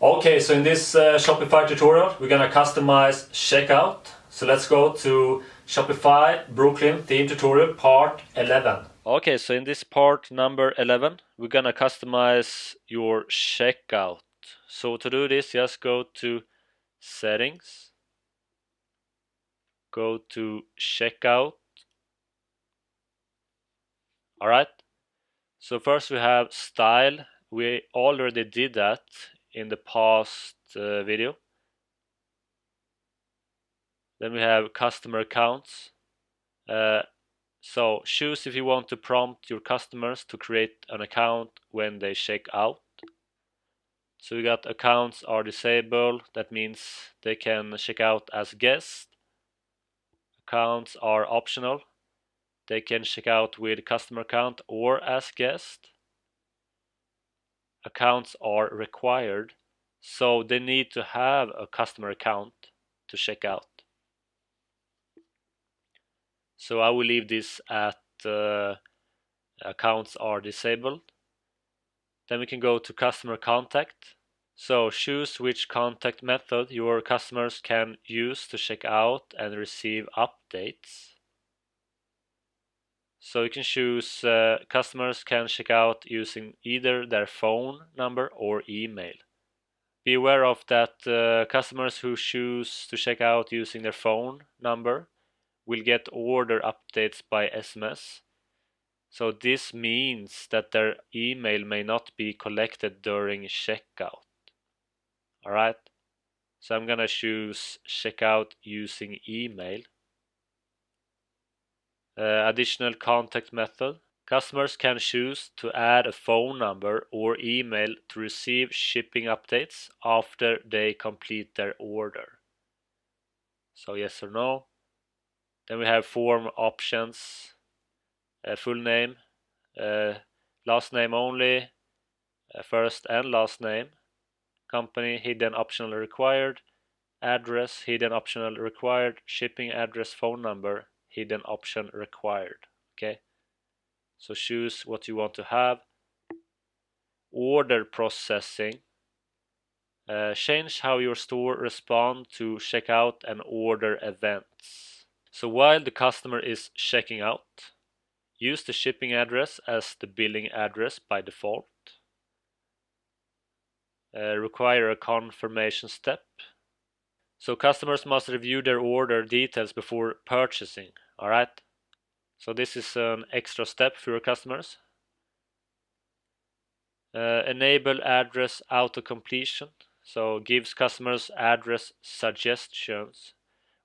Okay, so in this Shopify tutorial, we're gonna customize checkout. So let's go to Shopify Brooklyn theme tutorial part 11. Okay, so in this part number 11, we're gonna customize your checkout. So to do this, just go to settings, go to checkout. All right. So first we have style. We already did that in the past video. Then we have customer accounts. So choose if you want to prompt your customers to create an account when they check out. So we got accounts are disabled. That means they can check out as guests. Accounts are optional. They can check out with customer account or as guest. Accounts are required, so they need to have a customer account to check out. So I will leave this at accounts are disabled. Then we can go to customer contact. So choose which contact method your customers can use to check out and receive updates. So you can choose customers can check out using either their phone number or email. Be aware of that customers who choose to check out using their phone number will get order updates by SMS. So this means that their email may not be collected during checkout. Alright, so I'm gonna choose checkout using email. Additional contact method. Customers can choose to add a phone number or email to receive shipping updates after they complete their order. So yes or no. Then we have form options. Full name, last name only, first and last name, company hidden optional required, address hidden optional required, shipping address phone number hidden option required. Okay, so choose what you want to have. Order processing. Change how your store respond to checkout and order events. So while the customer is checking out, use the shipping address as the billing address by default. Require a confirmation step. So customers must review their order details before purchasing. Alright, so this is an extra step for your customers. Enable address auto completion. So gives customers address suggestions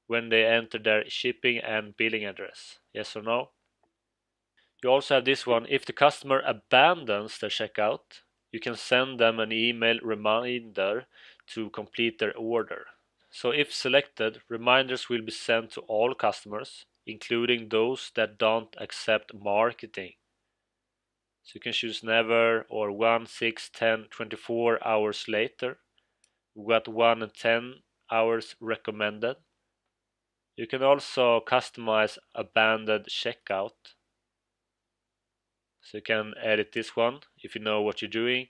when they enter their shipping and billing address. Yes or no? You also have this one. If the customer abandons their checkout, you can send them an email reminder to complete their order. So if selected, reminders will be sent to all customers, including those that don't accept marketing. So you can choose never or 1, 6, 10, 24 hours later. We got 1 and 10 hours recommended. You can also customize abandoned checkout. So you can edit this one if you know what you're doing.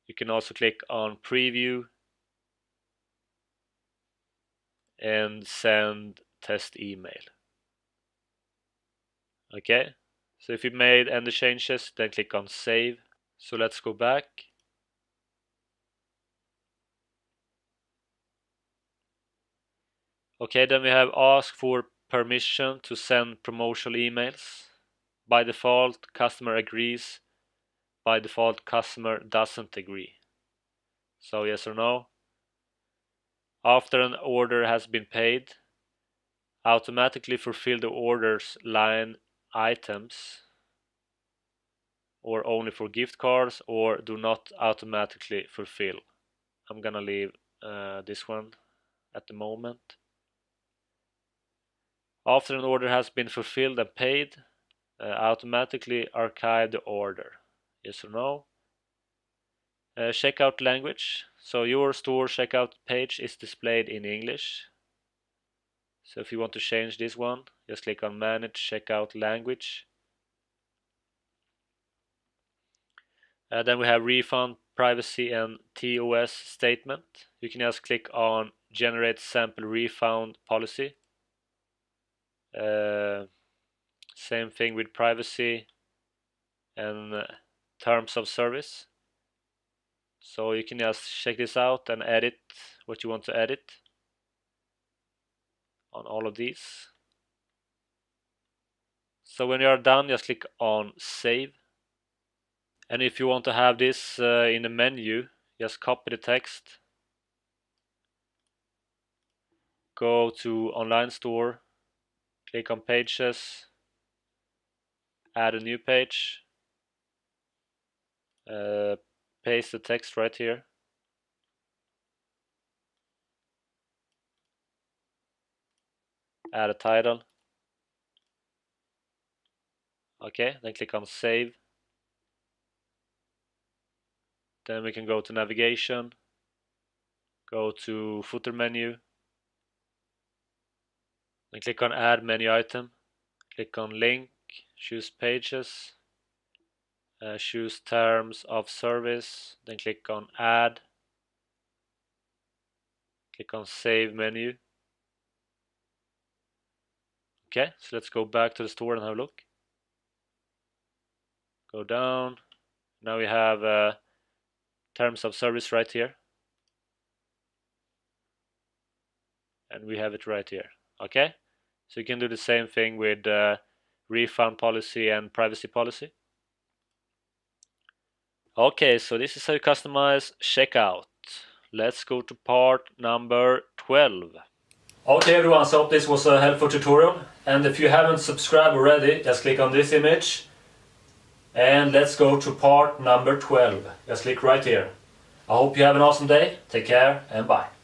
You can also click on preview and send test email. Okay, so if you made any changes, then click on save. So let's go back. Okay, then we have ask for permission to send promotional emails. By default, customer agrees. By default, customer doesn't agree. So yes or no. After an order has been paid, automatically fulfill the order's line items, or only for gift cards, or do not automatically fulfill. I'm gonna leave this one at the moment. After an order has been fulfilled and paid, automatically archive the order. Yes or no? Checkout language. So your store checkout page is displayed in English. So if you want to change this one, just click on manage checkout language. Then we have refund privacy and TOS statement. You can just click on generate sample refund policy. Same thing with privacy and terms of service. So you can just check this out and edit what you want to edit on all of these. So when you are done, just click on save. And if you want to have this in the menu, just copy the text, go to online store, click on pages, add a new page, paste the text right here, add a title. Okay, then click on save. Then we can go to navigation, go to footer menu, then click on add menu item, click on link, choose pages, choose terms of service, then click on add, click on save menu. Okay, so let's go back to the store and have a look. Go down. Now we have terms of service right here. And we have it right here. Okay, so you can do the same thing with refund policy and privacy policy. Okay, so this is how you customize checkout. Let's go to part number 12. Okay everyone, so I hope this was a helpful tutorial. And if you haven't subscribed already, just click on this image. And let's go to part number 12. Just click right here. I hope you have an awesome day. Take care and bye.